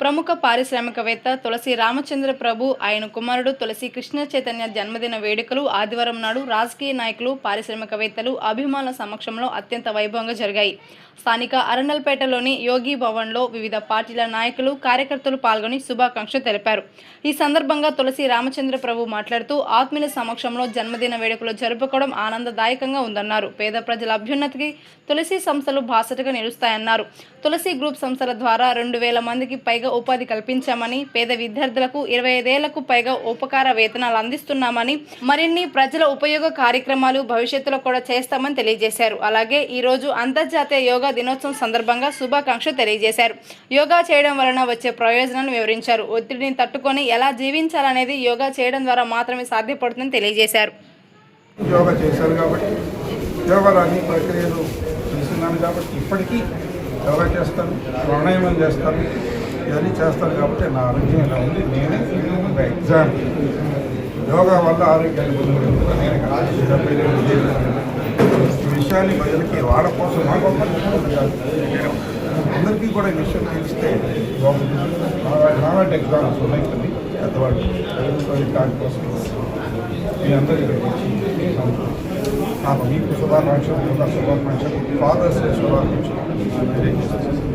ప్రముఖ పారిశ్రామికవేత్త తులసి రామచంద్ర ప్రభు ఆయన కుమారుడు తులసి కృష్ణ చైతన్య జన్మదిన వేడుకలు ఆదివారం నాడు రాజకీయ నాయకులు, పారిశ్రామికవేత్తలు, అభిమానుల సమక్షంలో అత్యంత వైభవంగా జరిగాయి. స్థానిక అరండల్పేటలోని యోగి భవన్లో వివిధ పార్టీల నాయకులు, కార్యకర్తలు పాల్గొని శుభాకాంక్షలు తెలిపారు. ఈ సందర్భంగా తులసి రామచంద్ర ప్రభు మాట్లాడుతూ ఆత్మీయుల సమక్షంలో జన్మదిన వేడుకలు జరుపుకోవడం ఆనందదాయకంగా ఉందన్నారు. పేద ప్రజల అభ్యున్నతికి తులసి సంస్థలు బాసటగా నిలుస్తాయన్నారు. తులసి గ్రూప్ సంస్థల ద్వారా 2,000 మందికి పైగా ఉపాధి కల్పించామని, పేద విద్యార్థులకు 25 ఏళ్లకు పైగా ఉపకార వేతనాలు అందిస్తున్నామని, మరిన్ని ప్రజల ఉపయోగ కార్యక్రమాలు భవిష్యత్తులో కూడా చేస్తామని తెలియజేశారు. అలాగే ఈ రోజు అంతర్జాతీయ యోగా దినోత్సవం సందర్భంగా శుభాకాంక్షలు తెలియజేశారు. యోగా చేయడం వలన వచ్చే ప్రయోజనాలను వివరించారు. ఒత్తిడిని తట్టుకొని ఎలా జీవించాలనేది యోగా చేయడం ద్వారా మాత్రమే సాధ్యపడుతుందని తెలియజేశారు. యోగా చేశారు కాబట్టి యోగాలో అన్ని ప్రక్రియలు తెలిసినాను కాబట్టి ఇప్పటికీ యోగా చేస్తాను, ప్రాణాయామం చేస్తాను, ఇవన్నీ చేస్తాను కాబట్టి నా ఆరోగ్యం ఇలా ఉంది. నేనే ఒక ఎగ్జాంపుల్. యోగా వల్ల ఆరోగ్యాన్ని పొందగలుగుతాను. ఈ విషయాన్ని ప్రజలకి వాళ్ళ కోసం అందరికీ కూడా ఈ విషయం తెలిస్తే నాలాంటి ఎగ్జాంపుల్స్ ఉన్నాయి కొన్ని పెద్దవాళ్ళు దానికోసం మీ అందరికీ నాకు మీకు శుభాకాంక్షలు, శుభాకాంక్షలు, ఫాదర్స్ డే శుభాకాంక్షలు తెలియజేస్తాను.